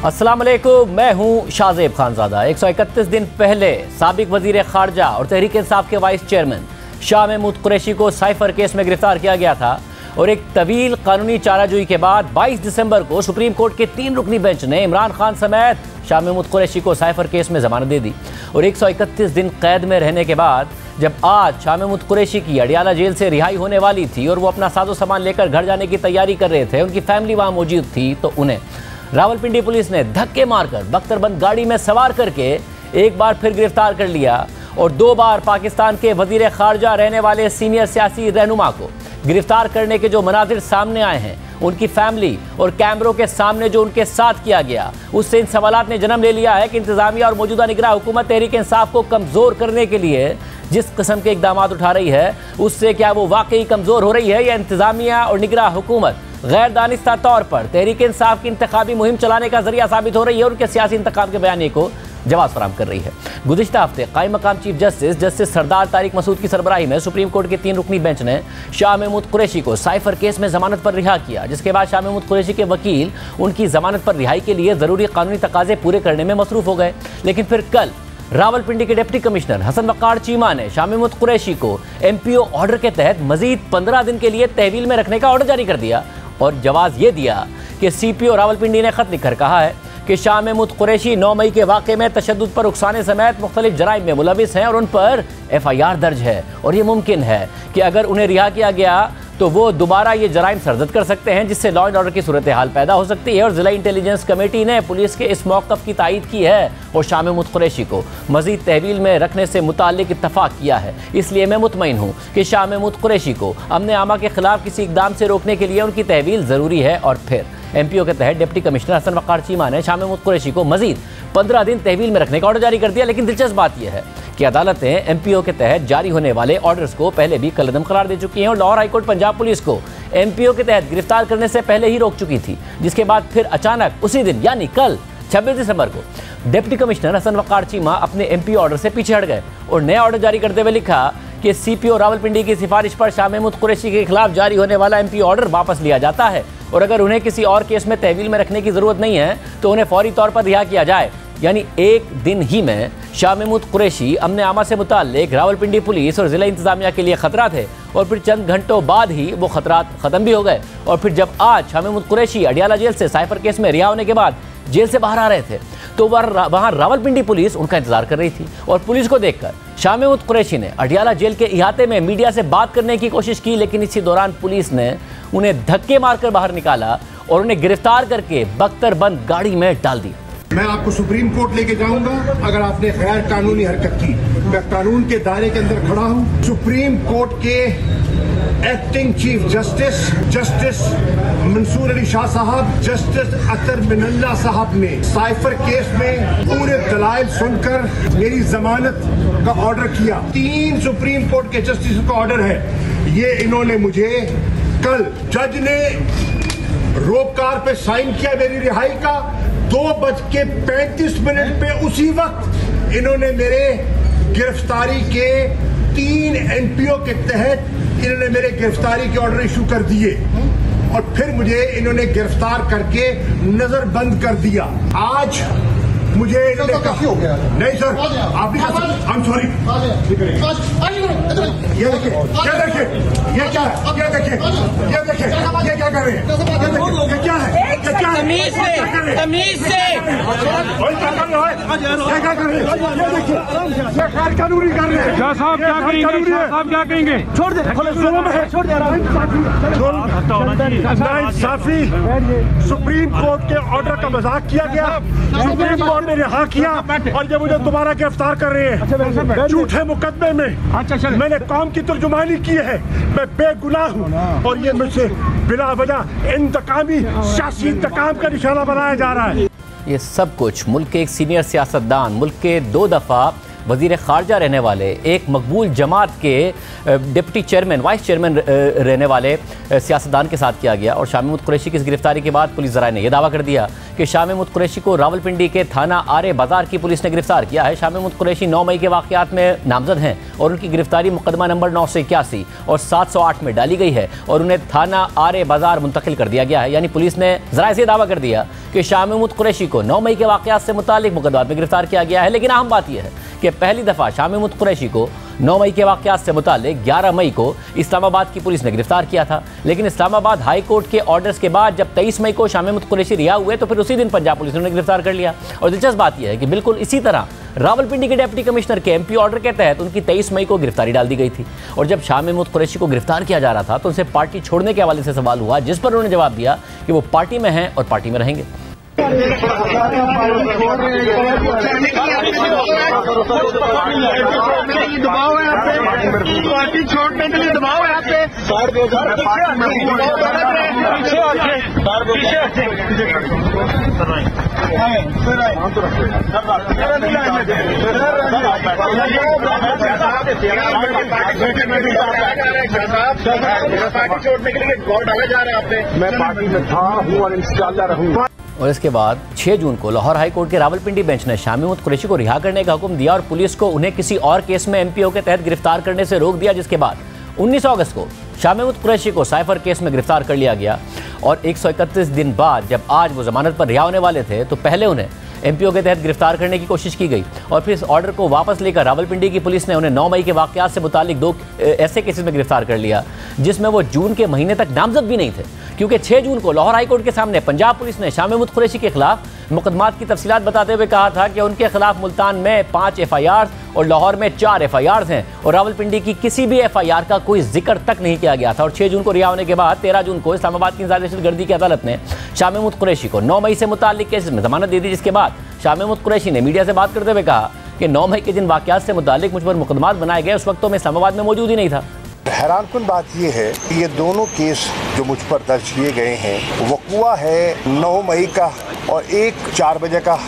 अस्सलाम वालेकुम, मैं हूं शाहजेब खानजादा। 131 दिन पहले साबिक वजीर खारजा और तहरीक इंसाफ के वाइस चेयरमैन शाह महमूद कुरैशी को साइफर केस में गिरफ्तार किया गया था और एक तवील कानूनी चाराजोई के बाद 22 दिसंबर को सुप्रीम कोर्ट के 3 रुकनी बेंच ने इमरान खान समेत शाह महमूद कुरैशी को साइफर केस में जमानत दे दी। और 131 दिन कैद में रहने के बाद जब आज शाह महमूद कुरैशी की अडियाला जेल से रिहाई होने वाली थी और वो अपना साजो सामान लेकर घर जाने की तैयारी कर रहे थे, उनकी फैमिली वहां मौजूद थी, तो उन्हें रावलपिंडी पुलिस ने धक्के मारकर बख्तरबंद गाड़ी में सवार करके एक बार फिर गिरफ्तार कर लिया और 2 बार पाकिस्तान के वजीर खारजा रहने वाले सीनियर सियासी रहनुमा को गिरफ्तार करने के जो मनाजिर सामने आए हैं, उनकी फैमिली और कैमरों के सामने जो उनके साथ किया गया, उससे इन सवालात ने जन्म ले लिया है कि इंतजामिया और मौजूदा निगरान हुकूमत तहरीक इंसाफ को कमज़ोर करने के लिए जिस किस्म के इकदाम उठा रही है, उससे क्या वो वाकई कमज़ोर हो रही है या इंतजामिया और निगरान हुकूमत गैर दानिस्ता तौर पर तहरीक इंसाफ की इंतखाबी मुहिम चलाने का जरिया साबित हो रही है और उनके सियासी इंतखाब के बयानी को जवाब फराहम कर रही है। गुज़िश्ता हफ्ते कायम मकाम चीफ जस्टिस सरदार तारिक मसूद की सरबराही में सुप्रीम कोर्ट के 3 रुकनी बेंच ने शाह महमूद कुरैशी को साइफर केस में जमानत पर रिहा किया, जिसके बाद शाह महमूद कुरैशी के वकील उनकी जमानत पर रिहाई के लिए जरूरी कानूनी तकाजे पूरे करने में मसरूफ हो गए। लेकिन फिर कल रावलपिंडी के डिप्टी कमिश्नर हसन वकार चीमा ने शाह महमूद कुरैशी को MPO ऑर्डर के तहत मजीद 15 दिन के लिए तहवील में रखने का ऑर्डर जारी कर दिया और जवाब ये दिया कि CPO रावलपिंडी ने खत लिखकर कहा है कि शाह महमूद कुरैशी 9 मई के वाक़े में तशद्दुद पर उकसाने समेत मुख्तलिफ जराइम में मुलविस हैं और उन पर FIR दर्ज है और ये मुमकिन है कि अगर उन्हें रिहा किया गया तो वो दोबारा ये जराइम सरजद कर सकते हैं, जिससे लॉ एंड ऑर्डर की सूरत हाल पैदा हो सकती है। और जिला इंटेलिजेंस कमेटी ने पुलिस के इस मौक़िफ़ की तायीद की है और शाह महमूद कुरैशी को मज़ीद तहवील में रखने से मुताल्लिक़ इत्तफ़ाक़ किया है। इसलिए मैं मुतमईन हूँ कि शाह महमूद कुरैशी को अमन आमा के खिलाफ किसी इक़दाम से रोकने के लिए उनकी तहवील ज़रूरी है। और फिर MPO के तहत डिप्टी कमिश्नर हसन वकार चीमा ने शाह महमूद कुरैशी को मज़ीद 15 दिन तहवील में रखने का ऑर्डर जारी कर दिया। लेकिन दिलचस्प बात यह है कि अदालतें MPO के तहत जारी होने वाले ऑर्डर्स को पहले भी कलअदम करार दे चुकी हैं और लाहौर हाईकोर्ट पंजाब पुलिस को MPO के तहत गिरफ्तार करने से पहले ही रोक चुकी थी, जिसके बाद फिर अचानक उसी दिन यानी कल 26 दिसंबर को डिप्टी कमिश्नर हसन वकार चीमा अपने MPO ऑर्डर से पीछे हट गए और नया ऑर्डर जारी करते हुए लिखा कि CPO रावलपिंडी की सिफारिश पर शाह महमूद कुरैशी के खिलाफ जारी होने वाला MPO ऑर्डर वापस लिया जाता है और अगर उन्हें किसी और केस में तहवील में रखने की जरूरत नहीं है तो उन्हें फौरी तौर पर रिहा किया जाए। यानी एक दिन ही में शाह महमूद कुरैशी अमन आमा से मुताल्लिक रावलपिंडी पुलिस और जिला इंतजामिया के लिए खतरा थे और फिर चंद घंटों बाद ही वो खतरात खत्म भी हो गए। और फिर जब आज शाह महमूद कुरैशी अडियाला जेल से साइफर केस में रिहा होने के बाद जेल से बाहर आ रहे थे तो वहाँ रावलपिंडी पुलिस उनका इंतजार कर रही थी और पुलिस को देखकर शाह महमूद कुरैशी ने अडियाला जेल के इहाते में मीडिया से बात करने की कोशिश की, लेकिन इसी दौरान पुलिस ने उन्हें धक्के मारकर बाहर निकाला और उन्हें गिरफ्तार करके बख्तरबंद गाड़ी में डाल दिया। मैं आपको सुप्रीम कोर्ट लेके जाऊंगा अगर आपने गैर कानूनी हरकत की। मैं कानून के दायरे के अंदर खड़ा हूं। सुप्रीम कोर्ट के acting chief justice Mansoor Ali Shah साहब, जस्टिस अतर मिनल्ला साहब ने साइफर केस में पूरे दलाइल सुनकर मेरी जमानत का ऑर्डर किया। 3 सुप्रीम कोर्ट के जस्टिस का ऑर्डर है। ये इन्होंने मुझे कल जज ने रोपकार पे साइन किया मेरी रिहाई का 2:35 पे उसी वक्त इन्होंने मेरे गिरफ्तारी के 3 MPO के तहत इन्होंने मेरे गिरफ्तारी के ऑर्डर इशू कर दिए और फिर मुझे इन्होंने गिरफ्तार करके नजरबंद कर दिया। आज मुझे तो काफी हो गया। नहीं सर, आप आई एम सॉरी। ये देखिए, ये क्या है? ये देखिए, ये क्या कर रहे हैं? ये क्या है? ये क्या है? तमीज से क्या कर रहे हैं? ये देखिए, ये गैर कानूनी कर रहे हैं। शाह साहब क्या कहेंगे? शाह साहब क्या कहेंगे? छोड़ दे, छोड़ दे। नाइंसाफी, सुप्रीम कोर्ट के ऑर्डर का मजाक किया गया। सुप्रीम कोर्ट ने रिहा किया और ये मुझे दोबारा गिरफ्तार कर रहे हैं झूठे मुकदमे में। मैंने कौम की तर्जुमानी की है, मैं बेगुनाह हूँ और ये मुझसे बिला वजह इंतकामी सियासी इंतकाम का निशाना बनाया जा रहा है। ये सब कुछ मुल्क के एक सीनियर सियासतदान, मुल्क के 2 दफ़ा वज़ीर ख़ारजा रहने वाले, एक मकबूल जमात के डिप्टी चेयरमैन वाइस चेयरमैन रहने वाले सियासतदान के साथ किया गया। और शाह महमूद कुरैशी की इस गिरफ्तारी के बाद पुलिस ज़राए ने यह दावा कर दिया कि शाह महमूद कुरैशी को रावलपिंडी के थाना आरे बाजार की पुलिस ने गिरफ्तार किया है। शाह महमूद कुरैशी 9 मई के वाक़यात में नामजद हैं और उनकी गिरफ्तारी मुकदमा नंबर 981 और 708 में डाली गई है और उन्हें थाना आरे बाजार मुंतकिल कर दिया गया है। यानी पुलिस ने ज़राए से दावा कर दिया कि शाह महमूद कुरैशी को 9 मई के वाक़यात से मुतालिक मुकदमात में गिरफ्तार किया गया है। लेकिन अहम बात यह है कि पहली दफ़ा शाह महमूद कुरैशी को 9 मई के वाक़यात से मुतालिक 11 मई को इस्लामाबाद की पुलिस ने गिरफ्तार किया था। लेकिन इस्लामाबाद हाई कोर्ट के ऑर्डर्स के बाद जब 23 मई को शाह महमूद कुरैशी रिहा हुए तो फिर उसी दिन पंजाब पुलिस ने उन्हें गिरफ्तार कर लिया। और दिलचस्प बात यह है कि बिल्कुल इसी तरह रावलपिंडी के डिप्टी कमिश्नर के MP ऑर्डर के तहत उनकी 23 मई को गिरफ्तारी डाल दी गई थी। और जब शाह महमूद कुरैशी को गिरफ्तार किया जा रहा था तो उनसे पार्टी छोड़ने के हवाले से सवाल हुआ, जिस पर उन्होंने जवाब दिया कि वो पार्टी में हैं और पार्टी में रहेंगे। पार्टी छोड़ने के लिए दबाव है आप पे। पार्टी छोड़ने के लिए गौर डाला जा रहा है आपने। मैं पार्टी में था, हूँ और इंशाल्लाह रहूँगा। और इसके बाद 6 जून को लाहौर हाई कोर्ट के रावलपिंडी बेंच ने शाह महमूद कुरैशी को रिहा करने का हुक्म दिया और पुलिस को उन्हें किसी और केस में MPO के तहत गिरफ्तार करने से रोक दिया, जिसके बाद 19 अगस्त को शाह महमूद कुरैशी को साइफर केस में गिरफ्तार कर लिया गया। और 131 दिन बाद जब आज वो जमानत पर रिहा होने वाले थे तो पहले उन्हें MPO के तहत गिरफ्तार करने की कोशिश की गई और फिर इस ऑर्डर को वापस लेकर रावलपिंडी की पुलिस ने उन्हें 9 मई के वाक़यात से मुतालिक 2 ऐसे केसेस में गिरफ्तार कर लिया जिसमें वो जून के महीने तक नामजद भी नहीं थे, क्योंकि 6 जून को लाहौर हाई कोर्ट के सामने पंजाब पुलिस ने शाह महमूद कुरैशी के खिलाफ मुकदमात की तफसीलात बताते हुए कहा था कि उनके खिलाफ मुल्तान में 5 FIR और लाहौर में 4 FIR हैं और रावलपिंडी की किसी भी FIR का कोई जिक्र तक नहीं किया गया था। और 6 जून को रिहा होने के बाद 13 जून को इस्लामाबाद की दहशतगर्दी की अदालत ने शाह महमूद कुरैशी को 9 मई से मुताल्लिक केसेस में जमानत दे दी, जिसके बाद शाह महमूद कुरैशी ने मीडिया से बात करते हुए कहा कि 9 मई के जिन वाक़यात से मुताल्लिक मुझ पर मुकदमात बनाए गए उस वक्त तो मैं इस्लामाबाद में मौजूद ही नहीं था। हैरानकुन बात यह है कि ये दोनों केस जो मुझ पर दर्ज किए गए हैं वक़ुआ है 9 मई का और एक 4 बजे का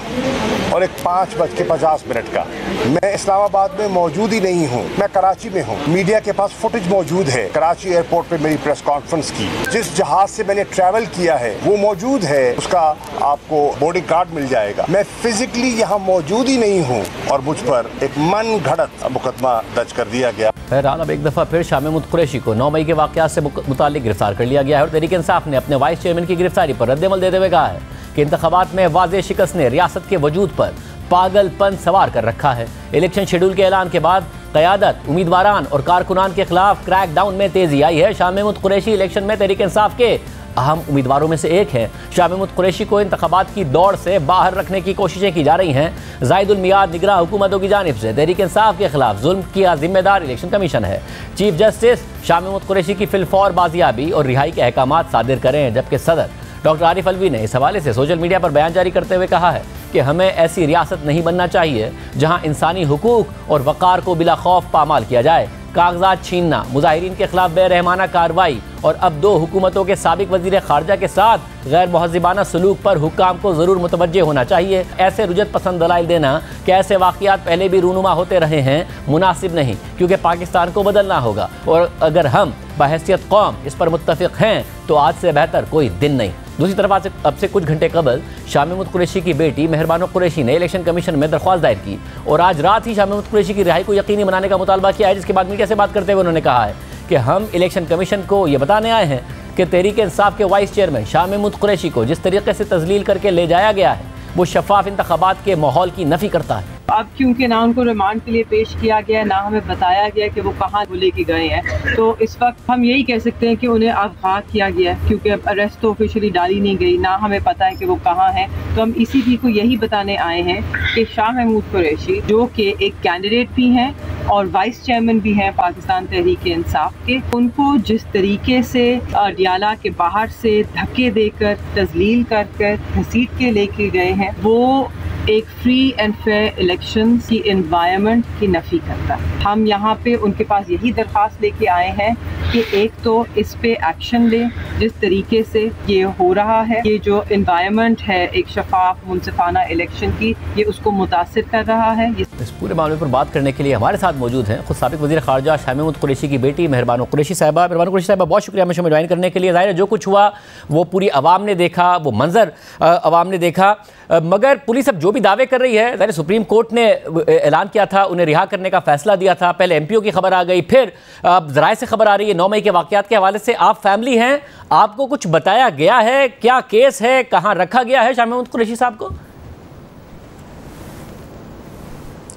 और एक 5:50 का। मैं इस्लामाबाद में मौजूद ही नहीं हूँ, मैं कराची में हूँ। मीडिया के पास फुटेज मौजूद है कराची एयरपोर्ट पे मेरी प्रेस कॉन्फ्रेंस की। जिस जहाज से मैंने ट्रैवल किया है वो मौजूद है, उसका आपको बोर्डिंग कार्ड मिल जाएगा। मैं फिजिकली यहाँ मौजूद ही नहीं हूँ और मुझ पर एक मन घड़त मुकदमा दर्ज कर दिया गया। बहरहाल अब एक दफ़ा फिर शाह महमूद कुरैशी को 9 मई के वाक़यात से मुताल्लिक गिरफ्तार कर लिया गया है और तहरीक इंसाफ ने अपने वाइस चेयरमैन की गिरफ्तारी पर रद्द-ए-अमल देते हुए कहा है कि इंतखाबात में वाज़ेह शिकस्त ने रियासत के वजूद पर पागलपन सवार कर रखा है। इलेक्शन शेड्यूल के ऐलान के बाद क़यादत, उम्मीदवारान और कारकुनान के खिलाफ क्रैकडाउन में तेज़ी आई है। शाह महमूद कुरैशी इलेक्शन में तहरीक इंसाफ के अहम उम्मीदवारों में से एक है। शाह महमूद कुरैशी को इंतखाबात की दौड़ से बाहर रखने की कोशिशें की जा रही हैं। ज़ाहिदुल मियाद निगरां हुकूमतों की जानिब से तहरीक इंसाफ के खिलाफ जुल्म किया जिम्मेदार इलेक्शन कमीशन है। चीफ जस्टिस शाह महमूद कुरैशी की फिलफौर बाजियाबी और रिहाई के अहकामात सादिर करें, जबकि सदर डॉक्टर आरिफ अलवी ने इस हवाले से सोशल मीडिया पर बयान जारी करते हुए कहा है कि हमें ऐसी रियासत नहीं बनना चाहिए जहां इंसानी हुकूक और वक़ार को बिला खौफ पामाल किया जाए। कागजात छीनना, मुजाहिरीन के खिलाफ बेरहमाना कार्रवाई और अब 2 हुकूमतों के साबिक वज़ीर ख़ारजा के साथ गैर महज़िबाना सलूक पर हुक्काम को ज़रूर मुतवज्जे होना चाहिए। ऐसे रुजत पसंद दलाइल देना कि ऐसे वाक़यात पहले भी रूनुमा होते रहे हैं मुनासिब नहीं, क्योंकि पाकिस्तान को बदलना होगा और अगर हम बहैसियत कौम इस पर मुत्तफ़िक़ हैं तो आज से बेहतर कोई दिन नहीं। दूसरी तरफ अब से कुछ घंटे कबल शाह महमूद कुरैशी की बेटी मेहरबानो कुरैशी ने इलेक्शन कमीशन में दरख्वास्त दायर की और आज रात ही शाह महमूद कुरैशी की रिहाई को यकीनी बनाने का मुतालबा किया है, जिसके बाद मीडिया से बात करते हुए उन्होंने कहा है कि हम इलेक्शन कमीशन को ये बताने आए हैं कि तहरीक इंसाफ के वाइस चेयरमैन शाह महमूद कुरैशी को जिस तरीके से तजलील करके ले जाया गया है वो शफाफ इंतखाबात के माहौल की नफ़ी करता है। अब क्योंकि ना उनको रिमांड के लिए पेश किया गया, ना हमें बताया गया कि वो कहाँ लेके गए हैं, तो इस वक्त हम यही कह सकते हैं कि उन्हें अगवा किया गया, क्योंकि अरेस्ट तो ऑफिशियली डाली नहीं गई, ना हमें पता है कि वो कहाँ हैं। तो हम इसी चीज़ को यही बताने आए हैं कि शाह महमूद कुरैशी जो कि एक कैंडिडेट भी हैं और वाइस चेयरमैन भी हैं पाकिस्तान तहरीक इंसाफ के, उनको जिस तरीके से डियाला के बाहर से धक्के देकर तजलील कर कर घसीट के लेके गए हैं, वो एक फ्री एंड फेयर इलेक्शन की एनवायरनमेंट की नफ़ी करता है। हम यहाँ पे उनके पास यही दरख्वास्त लेके आए हैं कि एक तो इस पे एक्शन लें, जिस तरीके से ये हो रहा है, ये जो एनवायरनमेंट है एक शफाफ मुनसिफाना इलेक्शन की, ये उसको मुतासिर कर रहा है। इस पूरे मामले पर बात करने के लिए हमारे साथ मौजूद हैं खुद साबिक वज़ीर ख़ारजा शाह महमूद कुरैशी की बेटी मेहरबानो कुरैशी साहिबा। मेहरबानो कुरैशी साहिबा, बहुत शुक्रिया हमें ज्वाइन करने के लिए। ज़ाहिर है जो कुछ हुआ वो पूरी आवाम ने देखा, वो मंजर आवाम ने देखा, मगर पुलिस अब जो भी दावे कर रही है, ज़ाहिर सुप्रीम कोर्ट ने ऐलान किया था, उन्हें रिहा करने का फैसला दिया था, पहले MPO की खबर आ गई, फिर ज़राए से खबर आ रही है 9 मई के वाक़यात के हवाले से। आप फैमिली हैं, आपको कुछ बताया गया है? क्या केस है, कहाँ रखा गया है शाह महमूद कुरैशी साहब को?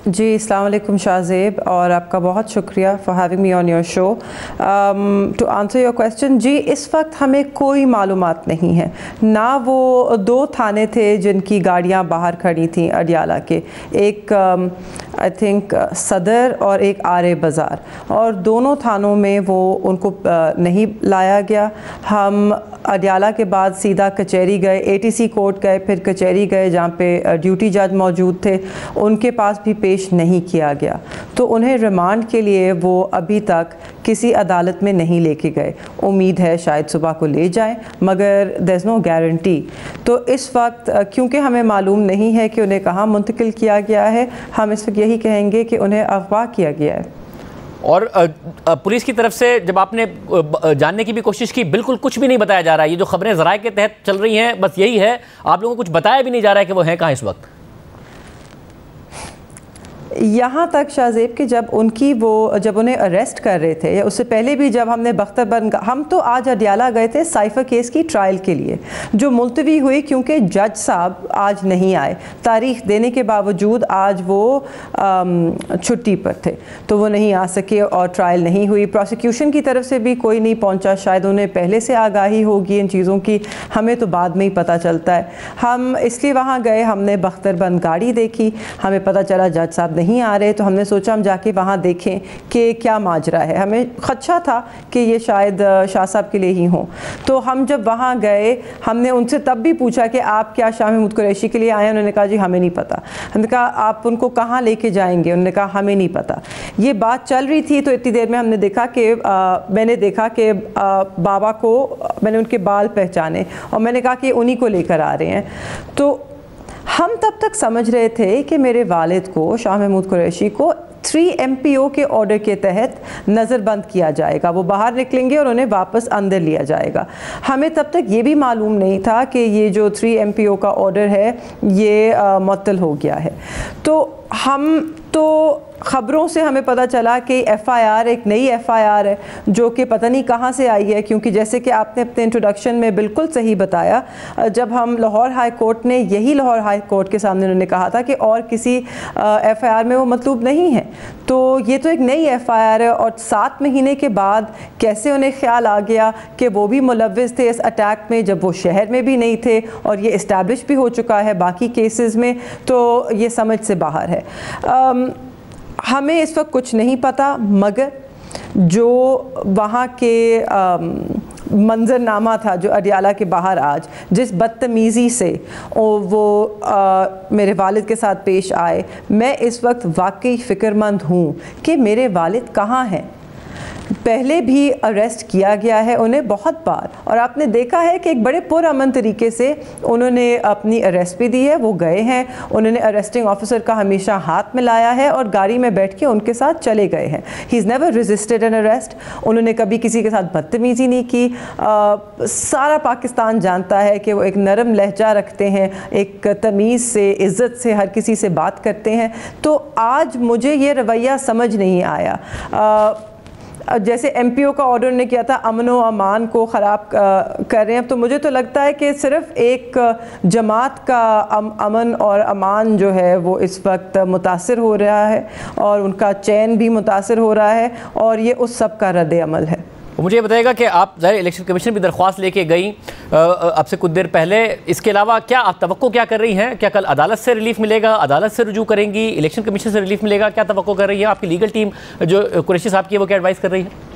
जी, अस्सलाम वालेकुम शाहज़ेब, और आपका बहुत शुक्रिया for having me on your show. To answer your question, जी इस वक्त हमें कोई मालूमात नहीं है। ना वो 2 थाने थे जिनकी गाड़ियाँ बाहर खड़ी थी अडियाला के, एक आई थिंक सदर और एक आरे बाज़ार, और दोनों थानों में वो उनको नहीं लाया गया। हम अडियाला के बाद सीधा कचहरी गए, ATC कोर्ट गए, फिर कचहरी गए जहाँ पे ड्यूटी जज मौजूद थे, उनके पास भी पेश नहीं किया गया। तो उन्हें रिमांड के लिए वो अभी तक किसी अदालत में नहीं लेके गए। उम्मीद है शायद सुबह को ले जाएं, मगर देयर इज़ नो गारंटी। तो इस वक्त क्योंकि हमें मालूम नहीं है कि उन्हें कहाँ मुंतकिल किया गया है, हम इस वक्त यही कहेंगे कि उन्हें अगवा किया गया है। और पुलिस की तरफ से जब आपने जानने की भी कोशिश की, बिल्कुल कुछ भी नहीं बताया जा रहा है। ये जो खबरें ज़राए के तहत चल रही हैं, बस यही है, आप लोगों को कुछ बताया भी नहीं जा रहा है कि वो हैं कहाँ इस वक्त। यहाँ तक शाहज़ेब कि जब उन्हें अरेस्ट कर रहे थे, या उससे पहले भी जब हमने बख्तरबंद, हम तो आज अडियाला गए थे साइफ़र केस की ट्रायल के लिए, जो मुलतवी हुई क्योंकि जज साहब आज नहीं आए। तारीख देने के बावजूद आज वो छुट्टी पर थे, तो वो नहीं आ सके और ट्रायल नहीं हुई। प्रोसिक्यूशन की तरफ से भी कोई नहीं पहुँचा। शायद उन्हें पहले से आगाही होगी इन चीज़ों की, हमें तो बाद में ही पता चलता है। हम इसलिए वहाँ गए, हमने बख्तरबंद गाड़ी देखी, हमें पता चला जज साहब नहीं आ रहे, तो हमने सोचा हम जाके वहाँ देखें कि क्या माजरा है। हमें खदशा था कि ये शायद शाह साहब के लिए ही हों। तो हम जब वहाँ गए, हमने उनसे तब भी पूछा कि आप क्या शाह महमूद कुरैशी के लिए आए हैं? उन्होंने कहा जी हमें नहीं पता। हमने कहा आप उनको कहाँ लेके जाएंगे? उन्होंने कहा हमें नहीं पता। ये बात चल रही थी, तो इतनी देर में हमने देखा कि मैंने देखा कि बाबा को, मैंने उनके बाल पहचाने और मैंने कहा कि उन्हीं को लेकर आ रहे हैं। तो हम तब तक समझ रहे थे कि मेरे वालिद को, शाह महमूद कुरैशी को 3 MPO के ऑर्डर के तहत नज़रबंद किया जाएगा। वो बाहर निकलेंगे और उन्हें वापस अंदर लिया जाएगा। हमें तब तक ये भी मालूम नहीं था कि ये जो 3 MPO का ऑर्डर है ये मुअत्तल हो गया है। तो हम तो ख़बरों से हमें पता चला कि FIR एक नई FIR है जो कि पता नहीं कहाँ से आई है, क्योंकि जैसे कि आपने अपने इंट्रोडक्शन में बिल्कुल सही बताया, जब हम लाहौर हाई कोर्ट ने, यही लाहौर हाई कोर्ट के सामने उन्होंने कहा था कि और किसी FIR में वो मतलूब नहीं है। तो ये तो एक नई FIR है, और 7 महीने के बाद कैसे उन्हें ख्याल आ गया कि वो भी मुलव्विस थे इस अटैक में, जब वो शहर में भी नहीं थे और ये इस्टेब्लिश भी हो चुका है बाकी केसेस में, तो ये समझ से बाहर है। हमें इस वक्त कुछ नहीं पता, मगर जो वहाँ के मंजरनामा था जो अडियाला के बाहर आज जिस बदतमीज़ी से वो मेरे वालिद के साथ पेश आए, मैं इस वक्त वाकई फ़िक्रमंद हूँ कि मेरे वालिद कहाँ हैं। पहले भी अरेस्ट किया गया है उन्हें बहुत बार, और आपने देखा है कि एक बड़े पुरअमन तरीके से उन्होंने अपनी अरेस्ट भी दी है। वो गए हैं, उन्होंने अरेस्टिंग ऑफिसर का हमेशा हाथ मिलाया है और गाड़ी में बैठ के उनके साथ चले गए हैं। He is never resisted an arrest. उन्होंने कभी किसी के साथ बदतमीज़ी नहीं की। सारा पाकिस्तान जानता है कि वो एक नरम लहजा रखते हैं, एक तमीज़ से, इज़्ज़त से हर किसी से बात करते हैं। तो आज मुझे ये रवैया समझ नहीं आया। जैसे MPO का ऑर्डर ने किया था अमन व अमान को ख़राब कर रहे हैं, तो मुझे तो लगता है कि सिर्फ़ एक जमात का अमन और अमान जो है वो इस वक्त मुतासिर हो रहा है, और उनका चैन भी मुतासिर हो रहा है, और ये उस सब का रद्द अमल है। मुझे ये बताइएगा कि आप ज़ाहिर इलेक्शन कमीशन भी दरख्वास्त लेके गई आपसे कुछ देर पहले, इसके अलावा क्या आप तवक्को क्या कर रही हैं? क्या कल अदालत से रिलीफ मिलेगा, अदालत से रुजू करेंगी, इलेक्शन कमीशन से रिलीफ मिलेगा? क्या तवक्को कर रही है आपकी लीगल टीम जो कुरैशी साहब की है, वो क्या एडवाइस कर रही है?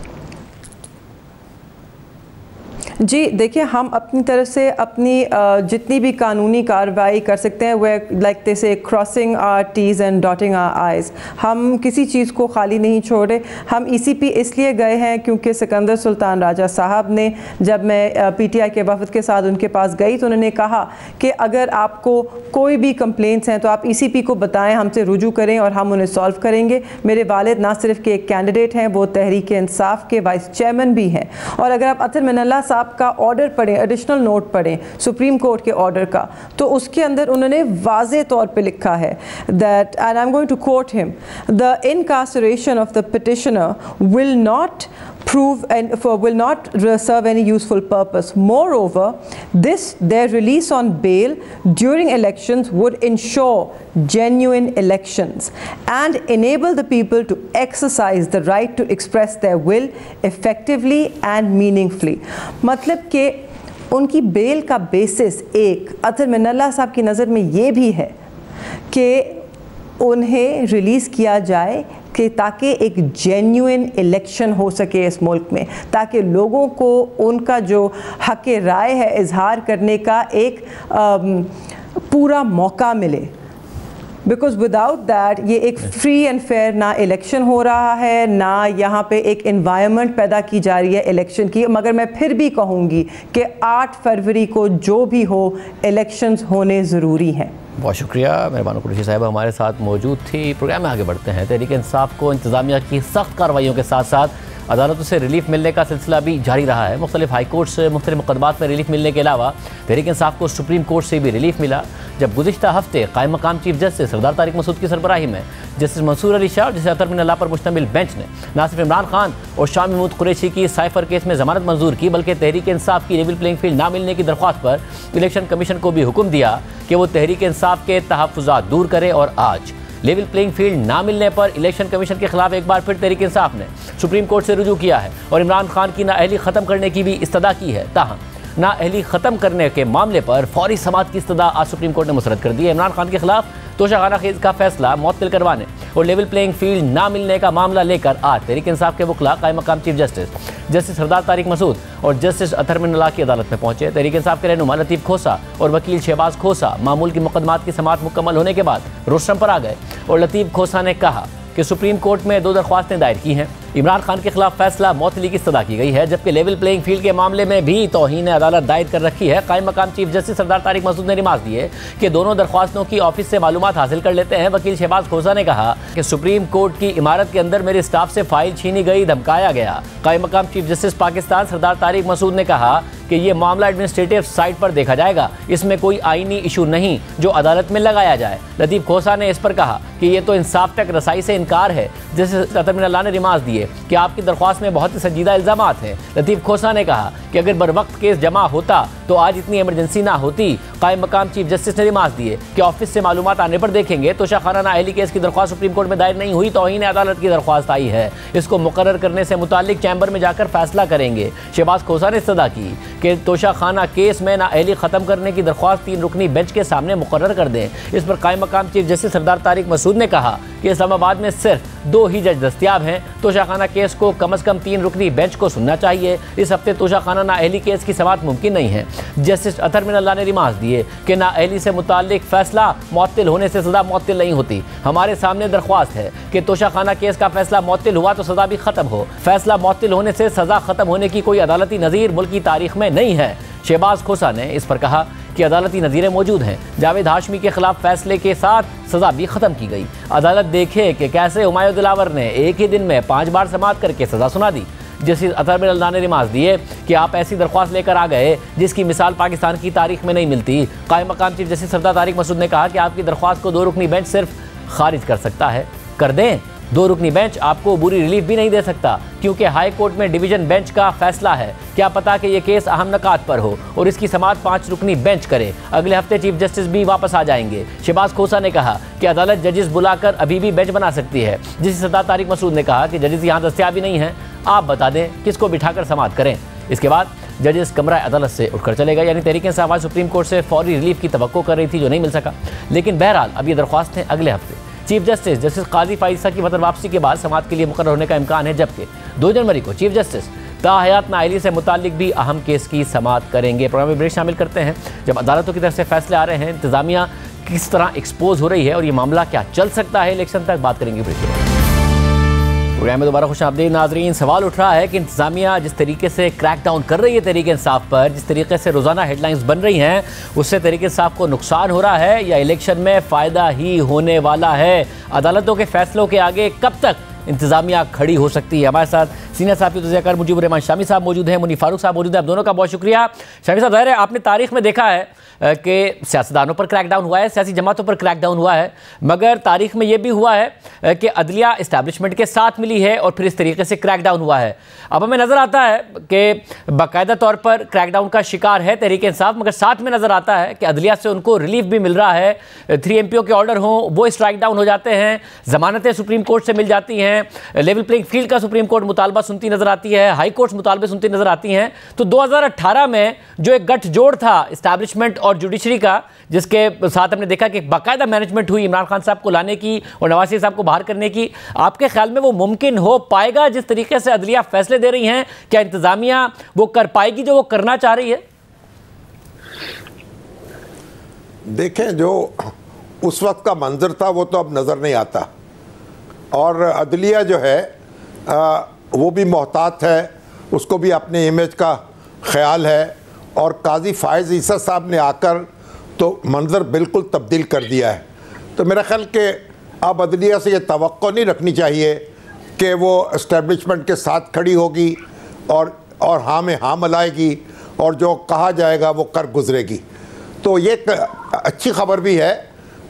जी देखिए, हम अपनी तरफ से अपनी जितनी भी कानूनी कार्रवाई कर सकते हैं, वे like they say crossing our T's and dotting our I's. हम किसी चीज़ को खाली नहीं छोड़े। हम ECP इसलिए गए हैं क्योंकि सिकंदर सुल्तान राजा साहब ने, जब मैं PTI के वफद के साथ उनके पास गई तो उन्होंने कहा कि अगर आपको कोई भी कंप्लेंट्स हैं तो आप ECP को बताएं, हमसे रुजू करें और हम उन्हें सॉल्व करेंगे। मेरे वालिद ना सिर्फ के एक कैंडिडेट हैं, वो तहरीक इंसाफ के वाइस चेयरमैन भी हैं। और अगर आप अतर मिनल्ला साहब का ऑर्डर पढ़ें, एडिशनल नोट पढ़ें सुप्रीम कोर्ट के ऑर्डर का, तो उसके अंदर उन्होंने वाज़े तौर पे लिखा है that, and I am going to quote him, the incarceration of the petitioner will not prove and will not serve any useful purpose. Moreover, their release on bail during elections would ensure genuine elections and enable the people to exercise the right to express their will effectively and meaningfully. मतलब कि उनकी bell का basis एक अतर मिनल्ला साहब की नज़र में ये भी है कि उन्हें रिलीज़ किया जाए कि ताकि एक जेन्युइन इलेक्शन हो सके इस मुल्क में, ताकि लोगों को उनका जो हक़ राय है इजहार करने का एक पूरा मौका मिले। बिकॉज विदाउट दैट ये एक फ्री एंड फेयर ना इलेक्शन हो रहा है, ना यहाँ पे एक इन्वायरमेंट पैदा की जा रही है इलेक्शन की। मगर मैं फिर भी कहूँगी कि 8 फरवरी को जो भी हो इलेक्शंस होने ज़रूरी हैं। बहुत शुक्रिया मेहरबान कुरैशी साहब हमारे साथ मौजूद थी। प्रोग्राम में आगे बढ़ते हैं। तहरीक इंसाफ को इंतज़ामिया की सख्त कार्रवाइयों के साथ साथ अदालतों से रिलीफ मिलने का सिलसिला भी जारी रहा है। मुख्तलिफ हाई कोर्ट से मुख्तलिफ मुकदमात में रिलीफ मिलने के अलावा तहरीक इंसाफ को सुप्रीम कोर्ट से भी रिलीफ मिला, जब गुज़िश्ता हफ्ते कायम मकाम चीफ जस्टिस सरदार तारिक मसूद की सरबराही में जस्टिस मंसूर अली शाह और जस्टिस अतर मिन अल्लाह पर मुश्तमिल बेंच ने न सिर्फ इमरान खान और शाह महमूद कुरैशी की साइफर केस में ज़मानत मंजूर की, बल्कि तहरीक इंसाफ की लेवल प्लेइंग फील्ड ना मिलने की दरख्वास्त पर इलेक्शन कमीशन को भी हुक्म दिया कि वो तहरीक इंसाफ के तहफ़्फ़ुज़ात दूर करे। और आज लेवल प्लेइंग फील्ड ना मिलने पर इलेक्शन कमीशन के खिलाफ एक बार फिर तहरीक इंसाफ ने सुप्रीम कोर्ट से रुजू किया है और इमरान खान की नाअहली ख़त्म करने की भी इस्तदा की है। ताहम नाअहली ख़त्म करने के मामले पर फौरी समाअत की इस्तदा आज सुप्रीम कोर्ट ने मुस्तरद कर दी है। इमरान खान के खिलाफ तोशाखाना खेज का फैसला मुअत्तल करवाने और लेवल प्लेइंग फील्ड ना मिलने का मामला लेकर आज तहरीक इंसाफ के वकला कायम मकाम चीफ जस्टिस सरदार तारिक मसूद और जस्टिस अतर मिन अल्लाह की अदालत में पहुंचे। तहरीक इंसाफ के रहनुमा लतीफ़ खोसा और वकील शहबाज खोसा मामूल की मुकदमात की समाअत मुकम्मल होने के बाद रोस्टम पर आ गए और लतीफ़ खोसा ने कहा कि सुप्रीम कोर्ट में 2 दरख्वास्तें दायर की हैं। इमरान खान के खिलाफ फैसला मुअत्तली की इस्तदा की गई है, जबकि लेवल प्लेइंग फील्ड के मामले में भी तौहीन अदालत दायर कर रखी है। कायम मकाम चीफ जस्टिस सरदार तारिक मसूद ने रिमार्क दिए कि दोनों दरख्वास्तों की ऑफिस से मालूमात हासिल कर लेते हैं। वकील शहबाज खोसा ने कहा कि सुप्रीम कोर्ट की इमारत के अंदर मेरे स्टाफ से फाइल छीनी गई, धमकाया गया। कायम मकाम चीफ जस्टिस पाकिस्तान सरदार तारिक मसूद ने कहा कि ये मामला एडमिनिस्ट्रेटिव साइट पर देखा जाएगा, इसमें कोई आईनी इशू नहीं जो अदालत में लगाया जाए। लतीफ़ खोसा ने इस पर कहा कि ये तो इंसाफ तक रसाई से इनकार है। जस्टिस अतर मिन अल्लाह ने रिमार्क दिए कि आपकी दरख्वास्त में बहुत ही संजीदा इल्ज़ामात हैं। लतीफ़ खोसा ने कहा कि अगर बर वक्त केस जमा होता तो आज इतनी इमरजेंसी ना होती। कायम मकाम चीफ जस्टिस ने रिमार्क दिए कि ऑफिस से मालूमात आने पर देखेंगे। तोशाखाना नाअहली केस की दरख्वास्त सुप्रीम कोर्ट में दायर नहीं हुई, तौहीन अदालत की दरख्वास्त आई है, इसको मुकर्रर करने से मुताल्लिक चैम्बर में जाकर फैसला करेंगे। शहबाज खोसा ने इस्तदा की कि तोशाखाना केस में नाअहली ख़त्म करने की दरख्वास्त 3 रुकनी बेंच के सामने मुकर्रर कर दें। इस पर कायम मकाम चीफ जस्टिस सरदार तारिक मसूद ने कहा कि इस्लामाबाद में सिर्फ 2 ही जज दस्तियाब हैं। तोशाखाना केस को कम अज़ कम 3 रुकनी बेंच को सुनना चाहिए। इस हफ्ते तोशाखाना नाअहली केस की समाअत मुमकिन नहीं है। जस्टिस अतर मिन अल्लाह ने रिमार्क दिए कि नाअहली से मुताल्लिक फैसला मुअत्तल होने से सज़ा मुअत्तल नहीं होती। हमारे सामने दरख्वास्त है कि तोशाखाना केस का फैसला मुअत्तल हुआ तो सज़ा भी ख़त्म हो। फैसला मुअत्तल होने से सज़ा ख़त्म होने की कोई अदालती नज़ीर मुल्क की तारीख में नहीं है। शहबाज खोसा ने इस पर कहा कि अदालती नज़ीरें मौजूद हैं। जावेद हाशमी के खिलाफ फैसले के साथ सज़ा भी ख़त्म की गई। अदालत देखे कि कैसे हुमायूं दिलावर ने एक ही दिन में 5 बार समाअत करके सज़ा सुना दी। जस्टिस अतर मिन अल्लाह ने रिमार्क दिए कि आप ऐसी दरख्वास्त लेकर आ गए जिसकी मिसाल पाकिस्तान की तारीख में नहीं मिलती। कायम मकाम चीफ जस्टिस सरदार तारिक मसूद ने कहा कि आपकी दरख्वास्त को 2 रुकनी बेंच सिर्फ खारिज कर सकता है। कर दें, 2 रुकनी बेंच आपको बुरी रिलीफ भी नहीं दे सकता, क्योंकि हाई कोर्ट में डिवीजन बेंच का फैसला है। क्या पता कि ये केस अहम नकात पर हो और इसकी समाअत 5 रुकनी बेंच करे। अगले हफ्ते चीफ जस्टिस भी वापस आ जाएंगे। शहबाज खोसा ने कहा कि अदालत जजेस बुलाकर अभी भी बेंच बना सकती है। जिस सरदार तारिक मसूद ने कहा कि जजेस यहाँ दस्तियाब भी नहीं हैं, आप बता दें किसको बिठाकर समाअत करें। इसके बाद जजेस कमरा अदालत से उठकर चले गए। यानी तहरीक इंसाफ आज सुप्रीम कोर्ट से फौरी रिलीफ की तवक्को कर रही थी, जो नहीं मिल सका। लेकिन बहरहाल अब ये दरख्वास्तें अगले हफ्ते चीफ जस्टिस काजी फाइजा की वतन वापसी के बाद समाअत के लिए मुकर्रर होने का इम्कान है, जबकि 2 जनवरी को चीफ जस्टिस ताहयात नाअहली से मुताल्लिक भी अहम केस की समाअत करेंगे। प्रोग्राम में ब्रेक शामिल करते हैं। जब अदालतों की तरफ से फैसले आ रहे हैं, इंतजामिया किस तरह एक्सपोज हो रही है और ये मामला क्या चल सकता है इलेक्शन तक, बात करेंगे ब्रेक के बाद। प्रोग्राम में दोबारा खुशामदीद नाज़रीन। सवाल उठ रहा है कि इंतजामिया जिस तरीके से क्रैक डाउन कर रही है तहरीक इंसाफ पर, जिस तरीके से रोज़ाना हेडलाइंस बन रही हैं, उससे तहरीक इंसाफ को नुकसान हो रहा है या इलेक्शन में फ़ायदा ही होने वाला है। अदालतों के फैसलों के आगे कब तक इंतजामिया खड़ी हो सकती है? हमारे साथ सीनियर साहब तज़कियाकार मुजीबुर रहमान शामी साहब मौजूद हैं, मुनीर फारूक साहब मौजूद हैं। आप दोनों का बहुत शुक्रिया। शामी साहब, ज़ाहिर है आपने तारीख में देखा है कि सियासतदानों पर क्रैकडाउन हुआ है, सियासी जमातों पर क्रैकडाउन हुआ है, मगर तारीख में यह भी हुआ है कि अदलिया इस्टेब्लिशमेंट के साथ मिली है और फिर इस तरीके से क्रैकडाउन हुआ है। अब हमें नज़र आता है कि बाकायदा तौर पर क्रैकडाउन का शिकार है तहरीक इंसाफ, मगर साथ में नज़र आता है कि अदलिया से उनको रिलीफ भी मिल रहा है। 3 MPO के ऑर्डर हों वो स्ट्राइक डाउन हो जाते हैं, जमानतें सुप्रीम कोर्ट से मिल जाती हैं, लेवल प्लेइंग फील्ड का सुप्रीम कोर्ट मुतालबा सुनती नजर आती है, हाई कोर्ट मुतालबे सुनती नजर आती हैं। तो 2018 में जो एक गठजोड़ था इस्टेब्लिशमेंट और जुडिशरी का, जिसके साथ हमने देखा कि बाकायदा मैनेजमेंट हुई इमरान खान साहब को लाने की और नवाज शरीफ साहब को बाहर करने की, आपके ख्याल में वो मुमकिन हो पाएगा जिस तरीके से अदलिया फैसले दे रही हैं? क्या इंतजामिया वो कर पाएगी जो वो करना चाह रही है? देखें, जो उस वक्त का मंजर था वो तो अब नज़र नहीं आता, और अदलिया जो है वो भी मोहतात है, उसको भी अपने इमेज का ख्याल है, और काजी फ़ाइज़ ईसा साहब ने आकर तो मंजर बिल्कुल तब्दील कर दिया है। तो मेरा ख्याल कि अब अदलिया से ये तवक्को नहीं रखनी चाहिए कि वो इस्टेब्लिशमेंट के साथ खड़ी होगी और हाँ में हाँ मिलाएगी और जो कहा जाएगा वो कर गुजरेगी। तो ये अच्छी खबर भी है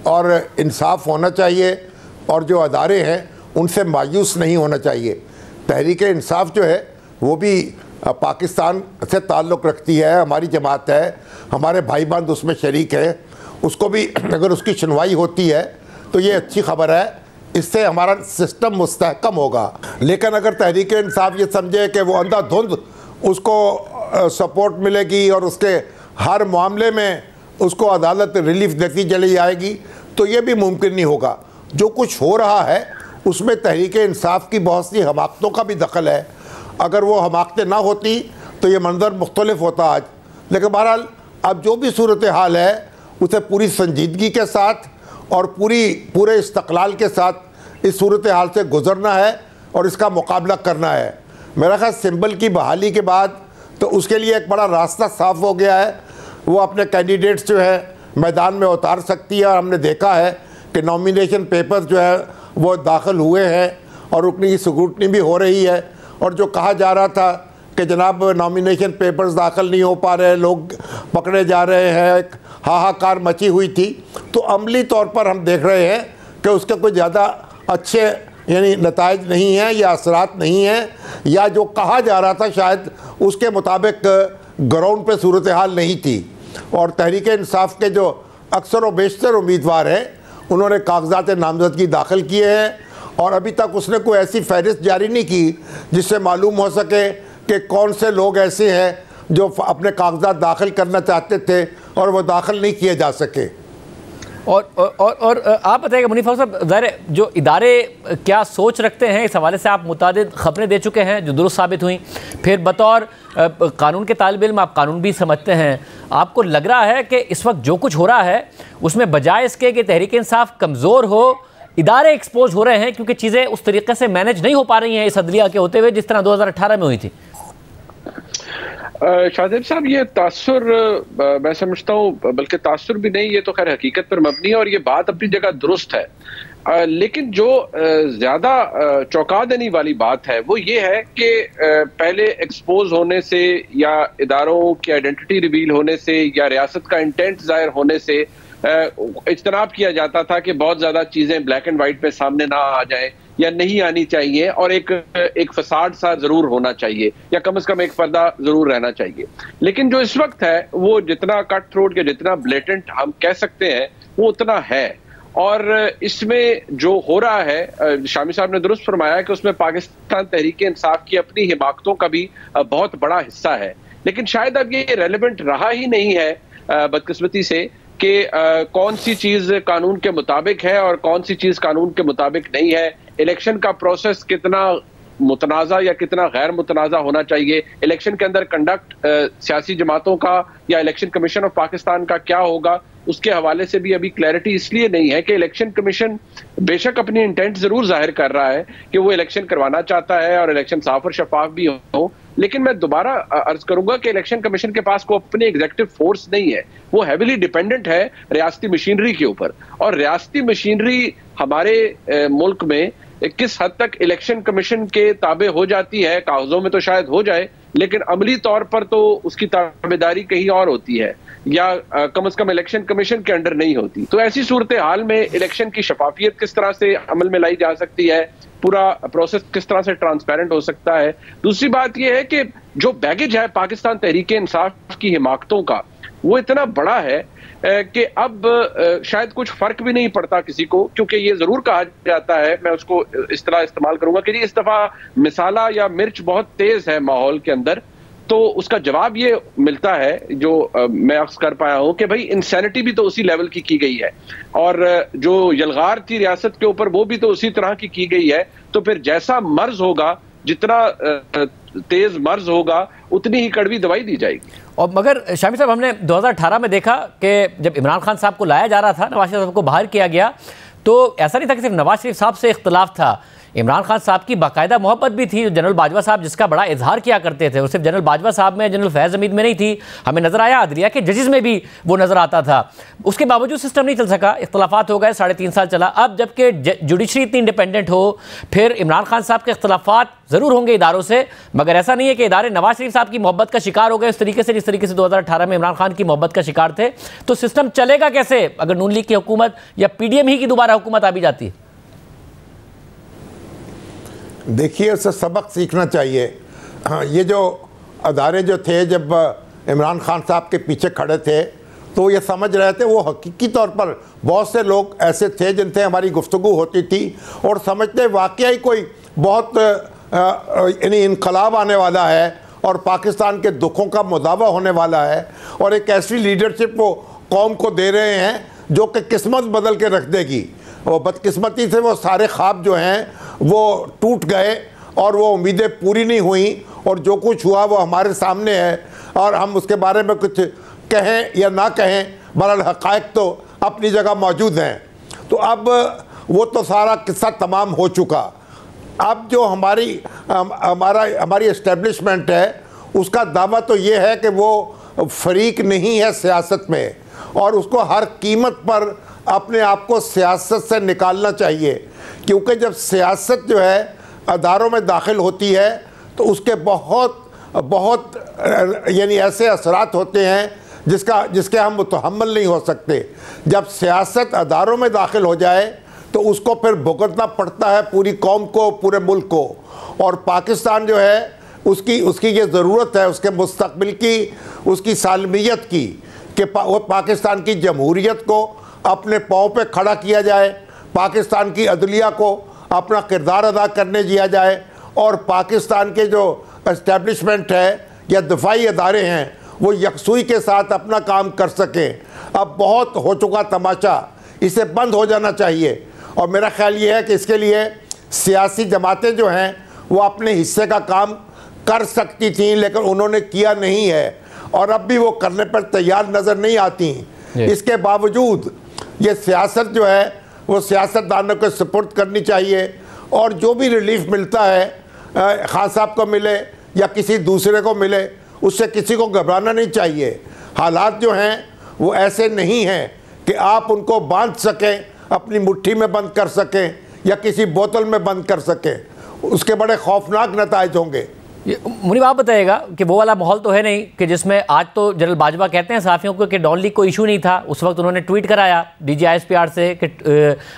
और इंसाफ होना चाहिए, और जो अदारे हैं उनसे मायूस नहीं होना चाहिए। तहरीक इंसाफ जो है वो भी पाकिस्तान से ताल्लुक़ रखती है, हमारी जमात है, हमारे भाई बंद उसमें शरीक है, उसको भी अगर उसकी सुनवाई होती है तो ये अच्छी खबर है, इससे हमारा सिस्टम मुस्तहकम होगा। लेकिन अगर तहरीक इंसाफ ये समझे कि वो अंधाधुंध उसको सपोर्ट मिलेगी और उसके हर मामले में उसको अदालत रिलीफ देती चली जाएगी, तो ये भी मुमकिन नहीं होगा। जो कुछ हो रहा है उसमें तहरीक इंसाफ की बहुत सी हमाकतों का भी दखल है। अगर वो हमाकतें ना होती तो ये मंजर मुख्तलिफ होता आज। लेकिन बहरहाल अब जो भी सूरत हाल है उसे पूरी संजीदगी के साथ और पूरे इस्तक़लाल के साथ इस सूरत हाल से गुज़रना है और इसका मुकाबला करना है। मेरा ख्याल सिंबल की बहाली के बाद तो उसके लिए एक बड़ा रास्ता साफ़ हो गया है। वो अपने कैंडिडेट्स जो है मैदान में उतार सकती है, और हमने देखा है कि नॉमिनेशन पेपर्स जो है वो दाखिल हुए हैं और उनकी स्क्रूटनी भी हो रही है। और जो कहा जा रहा था कि जनाब नॉमिनेशन पेपर्स दाखिल नहीं हो पा रहे, लोग पकड़े जा रहे हैं, एक हाहाकार मची हुई थी, तो अमली तौर पर हम देख रहे हैं कि उसके कोई ज़्यादा अच्छे यानी नताइज नहीं हैं या असरात नहीं हैं, या जो कहा जा रहा था शायद उसके मुताबिक ग्राउंड पे सूरत हाल नहीं थी। और तहरीक इंसाफ के जो अक्सर व बेशतर उम्मीदवार हैं उन्होंने कागजात नामजदगी दाखिल किए हैं, और अभी तक उसने कोई ऐसी फहरिस्त जारी नहीं की जिससे मालूम हो सके कि कौन से लोग ऐसे हैं जो अपने कागजात दाखिल करना चाहते थे और वो दाखिल नहीं किए जा सके। और आप बताइएगा मुनीफ साहब, ज़ाहिर जो इदारे क्या सोच रखते हैं इस हवाले से? आप मुतादिद खबरें दे चुके हैं जो दुरुस्त साबित हुई, फिर बतौर कानून के तालिब इल्म आप कानून भी समझते हैं, आपको लग रहा है कि इस वक्त जो कुछ हो रहा है उसमें बजाय इसके कि तहरीक इंसाफ कमज़ोर हो, इदारे एक्सपोज हो रहे हैं क्योंकि चीज़ें उस तरीके से मैनेज नहीं हो पा रही हैं इस अदलिया के होते हुए जिस तरह 2018 में हुई थी? शाहजेब साहब, ये तासुर मैं समझता हूँ, बल्कि तासुर भी नहीं, ये तो खैर हकीकत पर मबनी है और ये बात अपनी जगह दुरुस्त है। लेकिन जो ज्यादा चौंका देने वाली बात है वो ये है कि पहले एक्सपोज होने से या इदारों की आइडेंटिटी रिवील होने से या रियासत का इंटेंट जाहिर होने से इज्तनाब किया जाता था कि बहुत ज्यादा चीजें ब्लैक एंड व्हाइट पे सामने ना आ जाए या नहीं आनी चाहिए, और एक फसाद सा जरूर होना चाहिए या कम से कम एक पर्दा जरूर रहना चाहिए। लेकिन जो इस वक्त है वो जितना कट थ्रोट या जितना ब्लेटेंट हम कह सकते हैं वो उतना है, और इसमें जो हो रहा है शामी साहब ने दुरुस्त फरमाया कि उसमें पाकिस्तान तहरीक इंसाफ की अपनी हिमाकतों का भी बहुत बड़ा हिस्सा है। लेकिन शायद अब ये रेलेवेंट रहा ही नहीं है बदकिस्मती से कि कौन सी चीज कानून के मुताबिक है और कौन सी चीज कानून के मुताबिक नहीं है। इलेक्शन का प्रोसेस कितना मुतनाज़ा या कितना गैर मुतनाज़ा होना चाहिए, इलेक्शन के अंदर कंडक्ट सियासी जमातों का या इलेक्शन कमीशन ऑफ पाकिस्तान का क्या होगा, उसके हवाले से भी अभी क्लैरिटी इसलिए नहीं है कि इलेक्शन कमीशन बेशक अपनी इंटेंट जरूर जाहिर कर रहा है कि वो इलेक्शन करवाना चाहता है और इलेक्शन साफ और शफाफ भी हो, लेकिन मैं दोबारा अर्ज करूंगा कि इलेक्शन कमीशन के पास कोई अपनी एग्जीक्यूटिव फोर्स नहीं है, वो हैविली डिपेंडेंट है रियासती मशीनरी के ऊपर। और रियासती मशीनरी हमारे मुल्क में किस हद तक इलेक्शन कमीशन के ताबे हो जाती है, कागजों में तो शायद हो जाए लेकिन अमली तौर पर तो उसकी ताबेदारी कहीं और होती है, या कम से कम इलेक्शन कमीशन के अंडर नहीं होती। तो ऐसी सूरत हाल में इलेक्शन की शफाफियत किस तरह से अमल में लाई जा सकती है, पूरा प्रोसेस किस तरह से ट्रांसपेरेंट हो सकता है। दूसरी बात यह है कि जो बैगेज है पाकिस्तान तहरीक इंसाफ की हिमाकतों का, वो इतना बड़ा है कि अब शायद कुछ फर्क भी नहीं पड़ता किसी को, क्योंकि ये जरूर कहा जाता है, मैं उसको इस तरह इस्तेमाल करूंगा कि इस दफा मिसाला या मिर्च बहुत तेज है माहौल के अंदर। तो उसका जवाब ये मिलता है जो मैं अक्स कर पाया हूं कि भाई इंसैनिटी भी तो उसी लेवल की गई है, और जो यलगार थी रियासत के ऊपर वो भी तो उसी तरह की गई है। तो फिर जैसा मर्ज होगा, जितना तेज मर्ज होगा, उतनी ही कड़वी दवाई दी जाएगी। और मगर शामी साहब, हमने 2018 में देखा कि जब इमरान खान साहब को लाया जा रहा था, नवाज शरीफ साहब को बाहर किया गया, तो ऐसा नहीं था कि सिर्फ नवाज शरीफ साहब से इख्तलाफ था, इमरान खान साहब की बाकायदा मोहब्बत भी थी। जनरल बाजवा साहब जिसका बड़ा इजहार किया करते थे, और सिर्फ जनरल बाजवा साहब में, जनरल फैज़ हमीद में नहीं थी, हमें नजर आया अदलिया के जजेस में भी वो नजर आता था। उसके बावजूद सिस्टम नहीं चल सका, इख्तलाफात हो गए, 3.5 साल चला। अब जबकि जुडिशरी इतनी इंडिपेंडेंट हो, फिर इमरान खान साहब के इख्तलाफात जरूर होंगे इदारों से, मगर ऐसा नहीं है कि इदारे नवाज शरीफ साहब की मोहब्बत का शिकार हो गए इस तरीके से जिस तरीके से 2018 में इमरान खान की मोहब्बत का शिकार थे। तो सिस्टम चलेगा कैसे अगर नून लीग की हुकूमत या PDM ही की दोबारा हुकूमत आ भी जाती है? देखिए, उससे सबक सीखना चाहिए। हाँ, ये जो अदारे जो थे जब इमरान खान साहब के पीछे खड़े थे, तो ये समझ रहे थे, वो हकीकी तौर पर बहुत से लोग ऐसे थे जिनसे हमारी गुफ्तगू होती थी और समझते वाकई कोई बहुत यानी इनकलाब आने वाला है और पाकिस्तान के दुखों का मुदावा होने वाला है, और एक ऐसी लीडरशिप वो कौम को दे रहे हैं जो कि किस्मत बदल के रख देगी। और बदकिस्मती से वो सारे ख्वाब जो हैं वो टूट गए और वो उम्मीदें पूरी नहीं हुई, और जो कुछ हुआ वो हमारे सामने है, और हम उसके बारे में कुछ कहें या ना कहें, बहरहाल हक़ाइक़ तो अपनी जगह मौजूद हैं। तो अब वो तो सारा किस्सा तमाम हो चुका। अब जो हमारी इस्टेब्लिशमेंट है, उसका दावा तो ये है कि वो फरीक नहीं है सियासत में, और उसको हर कीमत पर अपने आप को सियासत से निकालना चाहिए, क्योंकि जब सियासत जो है अदारों में दाखिल होती है तो उसके बहुत यानी ऐसे असरात होते हैं जिसके हम मुतहम्मल नहीं हो सकते। जब सियासत अदारों में दाखिल हो जाए तो उसको फिर भुगतना पड़ता है पूरी कौम को, पूरे मुल्क को। और पाकिस्तान जो है उसकी ये ज़रूरत है उसके मुस्तक़बिल की, उसकी सालमियत की, कि वो पाकिस्तान की जमहूरियत को अपने पाँव पे खड़ा किया जाए, पाकिस्तान की अदलिया को अपना किरदार अदा करने दिया जाए, और पाकिस्तान के जो इस्टेब्लिशमेंट है या दफाई अदारे हैं वो यकसुई के साथ अपना काम कर सकें। अब बहुत हो चुका तमाशा, इसे बंद हो जाना चाहिए। और मेरा ख्याल ये है कि इसके लिए सियासी जमातें जो हैं वो अपने हिस्से का काम कर सकती थीं, लेकिन उन्होंने किया नहीं है, और अब भी वो करने पर तैयार नज़र नहीं आती। इसके बावजूद ये सियासत जो है वो सियासतदानों को सपोर्ट करनी चाहिए, और जो भी रिलीफ मिलता है खान साहब को मिले या किसी दूसरे को मिले, उससे किसी को घबराना नहीं चाहिए। हालात जो हैं वो ऐसे नहीं हैं कि आप उनको बांध सकें, अपनी मुट्ठी में बंद कर सकें या किसी बोतल में बंद कर सकें, उसके बड़े खौफनाक नताइज होंगे। मुनीब, आप बताइएगा कि वो वाला माहौल तो है नहीं कि जिसमें आज तो जनरल बाजवा कहते हैं साफियों को कि नॉन लीग कोई इशू नहीं था। उस वक्त उन्होंने ट्वीट कराया DGISPR से कि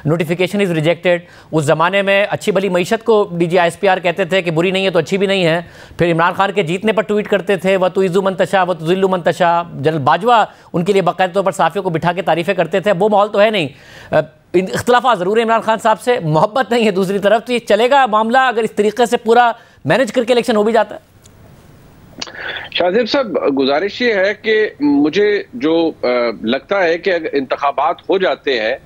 नोटिफिकेशन इज़ रिजेक्टेड। उस ज़माने में अच्छी भली मईशत को DGISPR कहते थे कि बुरी नहीं है तो अच्छी भी नहीं है। फिर इमरान खान के जीतने पर ट्वीट करते थे व तो इज़्ज़ु मंतशा व तो ज़िल्लु मंतशा। जनरल बाजवा उनके लिए बाकायदा तौर पर साफियों को बिठा के तारीफ़ें करते थे। वो माहौल तो है नहीं। इख्तलाफा ज़रूर है इमरान खान साहब से, मोहब्बत नहीं है दूसरी तरफ। तो ये चलेगा मामला अगर इस तरीके से पूरा मैनेज करके इलेक्शन हो भी जाता है? शाहजेब साहब, गुजारिश ये है कि मुझे जो लगता है कि अगर इंतखाबात हो जाते हैं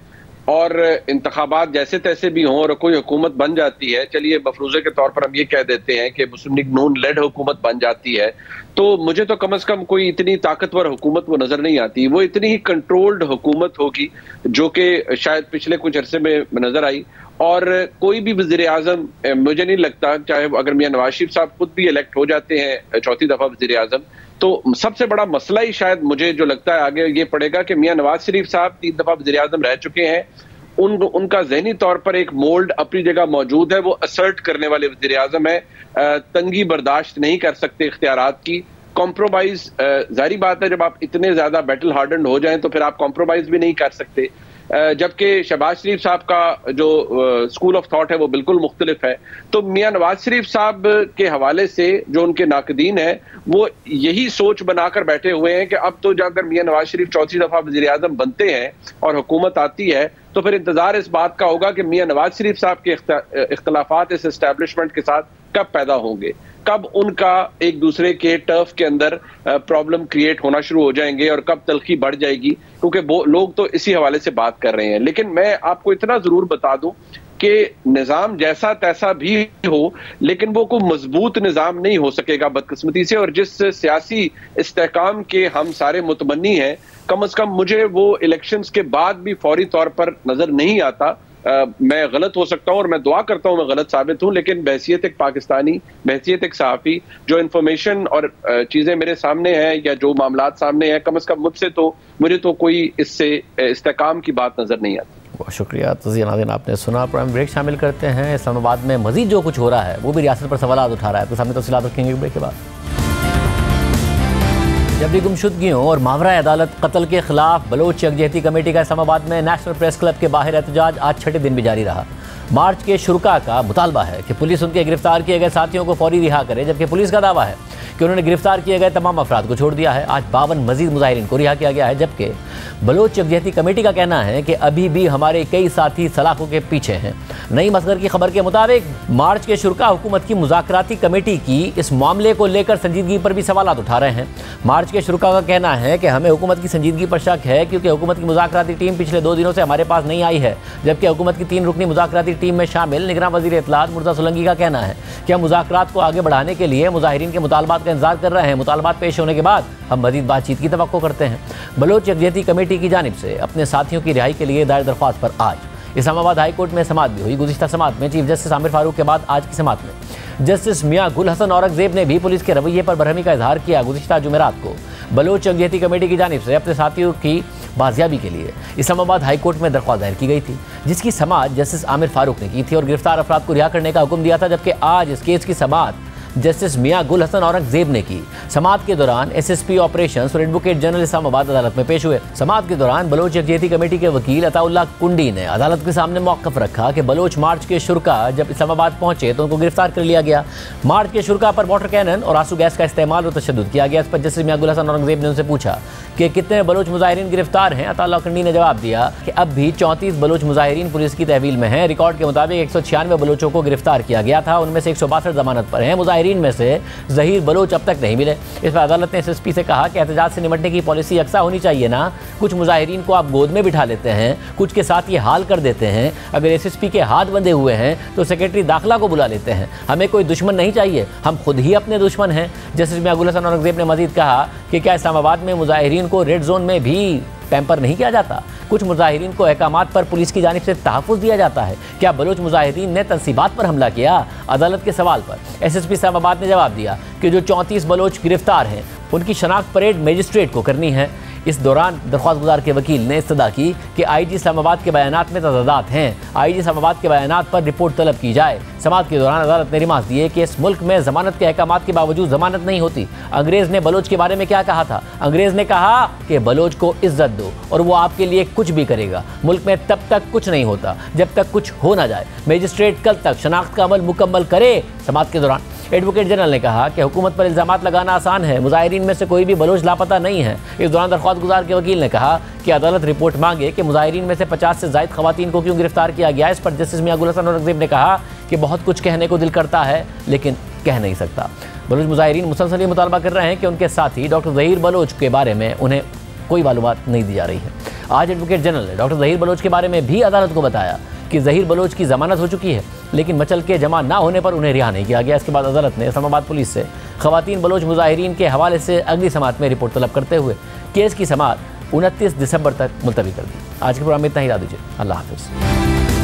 और इंतखाबात जैसे तैसे भी हों और कोई हुकूमत बन जाती है, चलिए मफरूज़े के तौर पर हम ये कह देते हैं कि मुस्लिम लीग नून लेड हुकूमत बन जाती है, तो मुझे तो कम से कम कोई इतनी ताकतवर हुकूमत वो नजर नहीं आती। वो इतनी ही कंट्रोल्ड हुकूमत होगी जो कि शायद पिछले कुछ अरसे में नजर आई। और कोई भी वज़ीर आज़म, मुझे नहीं लगता, चाहे अगर मियां नवाज शरीफ साहब खुद भी इलेक्ट हो जाते हैं चौथी दफा वज़ीर आज़म, तो सबसे बड़ा मसला ही शायद मुझे जो लगता है आगे ये पड़ेगा कि मियां नवाज शरीफ साहब 3 दफा वज़ीर आज़म रह चुके हैं उनका ज़हनी तौर पर एक मोल्ड अपनी जगह मौजूद है, वो असर्ट करने वाले वज़ीर आज़म है, तंगी बर्दाश्त नहीं कर सकते इख्तियारात की, कॉम्प्रोमाइज़ जारी बात है, जब आप इतने ज़्यादा बैटल हार्डन्ड हो जाएं तो फिर आप कॉम्प्रोमाइज़ भी नहीं कर सकते। जबकि शहबाज शरीफ साहब का जो स्कूल ऑफ थॉट है वो बिल्कुल मुख्तलिफ है। तो मियां नवाज शरीफ साहब के हवाले से जो उनके नाकदीन है वो यही सोच बनाकर बैठे हुए हैं कि अब तो जाकर मियां नवाज शरीफ चौथी दफा वज़ीर आज़म बनते हैं और हुकूमत आती है तो फिर इंतजार इस बात का होगा कि मियां नवाज शरीफ साहब के इख्तलाफात इस एस्टेब्लिशमेंट के साथ कब पैदा होंगे, कब उनका एक दूसरे के टर्फ के अंदर प्रॉब्लम क्रिएट होना शुरू हो जाएंगे और कब तलखी बढ़ जाएगी, क्योंकि वो लोग तो इसी हवाले से बात कर रहे हैं। लेकिन मैं आपको इतना जरूर बता दूं कि निज़ाम जैसा तैसा भी हो लेकिन वो कोई मजबूत निज़ाम नहीं हो सकेगा बदकिस्मती से, और जिस सियासी इस्तेहकाम के हम सारे मुतमन्नी हैं, कम से कम मुझे वो इलेक्शंस के बाद भी फौरी तौर पर नजर नहीं आता। मैं गलत हो सकता हूं और मैं दुआ करता हूं मैं गलत साबित हूं, लेकिन बहैसियत एक पाकिस्तानी, बहैसियत एक सहाफ़ी, जो इन्फॉर्मेशन और चीज़ें मेरे सामने हैं या जो मामलात सामने हैं, कम से कम मुझे तो कोई इससे इस्तेहकाम की बात नजर नहीं आती। बहुत शुक्रिया तज़किया नाज़रीन, आपने सुना। प्रोग्राम ब्रेक शामिल करते हैं। इस्लामाबाद में मजीद जो कुछ हो रहा है वो भी रियासत पर सवाल उठा रहा है, तो सामने तफसीलात रखेंगे ब्रेक के बाद। जबरी गुमशुदगियों और मावरा अदालत कत्ल के खिलाफ बलोच यकजहती कमेटी का इस्लामाबाद में नेशनल प्रेस क्लब के बाहर एहतजाज आज छठे दिन भी जारी रहा। मार्च के शुरुका का मुतालबा है कि पुलिस उनके गिरफ्तार किए गए साथियों को फौरी रिहा करे, जबकि पुलिस का दावा है कि उन्होंने गिरफ्तार किए गए तमाम अफराद को छोड़ दिया है। आज 52 मजीद मुजाहिरीन को रिहा किया गया है, जबकि बलोच यकजहती कमेटी का कहना है कि अभी भी हमारे कई साथी सलाखों के पीछे हैं। नई मसगर की खबर के मुताबिक मार्च के शुरुका हुकूमत की मुज़ाकराती कमेटी की इस मामले को लेकर संजीदगी पर भी सवाल उठा रहे हैं। मार्च के शुरुका का कहना है कि हमें हुकूमत की संजीदगी पर शक है, क्योंकि हुकूमत की मुज़ाकराती टीम पिछले 2 दिनों से हमारे पास नहीं आई है, जबकि हुकूमत की 3 रुकनी मुज़ाकराती टीम में शामिल निगरान वज़ीर इत्तलात मुर्तज़ा सोलंकी का कहना है कि हम मुज़ाकरात को आगे बढ़ाने के लिए मुजाहिरीन के मुतालबात का इंतजार कर रहे हैं। मुतालबात पेश होने के बाद हम मज़ीद बातचीत की तवक्को करते हैं। बलोच यकजहती कमेटी की जानिब से अपने साथियों की रिहाई के लिए दायर दरख्वास्त पर आज इस्लामाबाद हाई कोर्ट में समाअत भी हुई। गुज़िश्ता समाअत में चीफ जस्टिस आमिर फारूक के बाद आज की समाअत में जस्टिस मियां गुल हसन औरंगजेब ने भी पुलिस के रवैये पर बरहमी का इजहार किया। गुज़िश्ता जुमेरात को बलोच यकजहती कमेटी की जानिब से अपने साथियों की बाजियाबी के लिए इस्लामाबाद हाई कोर्ट में दरख्वास्त दायर की गई थी, जिसकी समाअत जस्टिस आमिर फारूक ने की थी और गिरफ्तार अफराद को रिहा करने का हुक्म दिया था। जबकि आज इस केस की समाअत जस्टिस मियां गुल हसन औरंगजेब ने की। समाअत के दौरान एसएसपी ऑपरेशंस और एडवोकेट जनरल इस्लामाबाद अदालत में पेश हुए। समाअत के दौरान बलोच यकजहती कमेटी के वकील अताउल्लाह कुंडी ने अदालत के सामने मौक़िफ़ रखा कि बलोच मार्च के शुरुका जब इस्लामाबाद पहुंचे तो उनको गिरफ्तार कर लिया गया। मार्च के शुरुका पर वाटर कैनन और आंसू गैस का इस्तेमाल और तशद्दुद किया गया। इस पर जस्टिस मियां गुल हसन औरंगजेब ने उनसे पूछा कि कितने बलोच मुजाहिरीन गिरफ्तार हैं। अताउल्लाह कुंडी ने जवाब दिया कि अब भी 34 बलोच मुजाहिरीन पुलिस की तहवील में हैं। रिकॉर्ड के मुताबिक 196 बलोचों को गिरफ्तार किया गया था, उनमें से 162 जमानत पर हैं। मुजाहिरीन में से ज़हीर बलोच अब तक नहीं मिले। इस पर अदालत ने एसएसपी से कहा कि एहतजाज से निपटने की पॉलिसी यकसा होनी चाहिए ना। कुछ मुजाहिरीन को आप गोद में बिठा लेते हैं, कुछ के साथ ये हाल कर देते हैं। अगर एसएसपी के हाथ बंधे हुए हैं तो सेक्रेटरी दाखिला को बुला लेते हैं। हमें कोई दुश्मन नहीं चाहिए, हम खुद ही अपने दुश्मन हैं। जस्टिस मियां गुल हसन औरंगजेब ने मजीद कहा कि क्या इस्लामाबाद में मुजाहिरीन को रेड जोन में भी पैम्पर नहीं किया जाता? कुछ मुजाहिरीन को अहकामात पर पुलिस की जानिब से तहफ़्फ़ुज़ दिया जाता है। क्या बलोच मुजाहिरीन ने तंसीबात पर हमला किया? अदालत के सवाल पर एसएसपी इस्लामाबाद ने जवाब दिया कि जो 34 बलोच गिरफ्तार हैं उनकी शनाख्त परेड मजिस्ट्रेट को करनी है। इस दौरान दरख्वास्त गुजार के वकील ने इस्तदा की कि आईजी इस्लामाबाद के बयानात में तज़ादात हैं, आईजी इस्लामाबाद के बयानात पर रिपोर्ट तलब की जाए। समाअत के दौरान अदालत ने रिमार्क दिए कि इस मुल्क में जमानत के अहकामात के बावजूद जमानत नहीं होती। अंग्रेज़ ने बलोच के बारे में क्या कहा था? अंग्रेज़ ने कहा कि बलोच को इज्जत दो और वो आपके लिए कुछ भी करेगा। मुल्क में तब तक कुछ नहीं होता जब तक कुछ हो ना जाए। मजिस्ट्रेट कल तक शनाख्त का अमल मुकम्मल करे। समाअत के दौरान एडवोकेट जनरल ने कहा कि हुकूमत पर इल्ज़ामात लगाना आसान है, मुजाहिरीन में से कोई भी बलोच लापता नहीं है। इस दौरान दरख्वास्त गुजार के वकील ने कहा कि अदालत रिपोर्ट मांगे कि मुजाहिरीन में से 50 से ज़ायद ख़वातीन को क्यों गिरफ्तार किया गया। इस पर जस्टिस मियां गुल हसन औरंगजेब ने कहा कि बहुत कुछ कहने को दिल करता है लेकिन कह नहीं सकता। बलोच मुजाहिरीन मुसलसल ये मुतालबा कर रहे हैं कि उनके साथी डॉक्टर ज़हीर बलोच के बारे में उन्हें कोई मालूमात नहीं दी जा रही है। आज एडवोकेट जनरल ने डॉक्टर ज़हीर बलोच के बारे में भी अदालत को बताया कि ज़हीर बलोच की ज़मानत हो चुकी है, लेकिन मचल के जमा ना होने पर उन्हें रिहा नहीं किया गया। इसके बाद अदालत ने इस्लामाबाद पुलिस से ख़वातीन बलोच मुजाहिरीन के हवाले से अगली समाअत में रिपोर्ट तलब करते हुए केस की समाअत 29 दिसंबर तक मुलतवी कर दी। आज के प्रोग्राम में इतना ही, दीजिए। अल्लाह हाफ़िज़।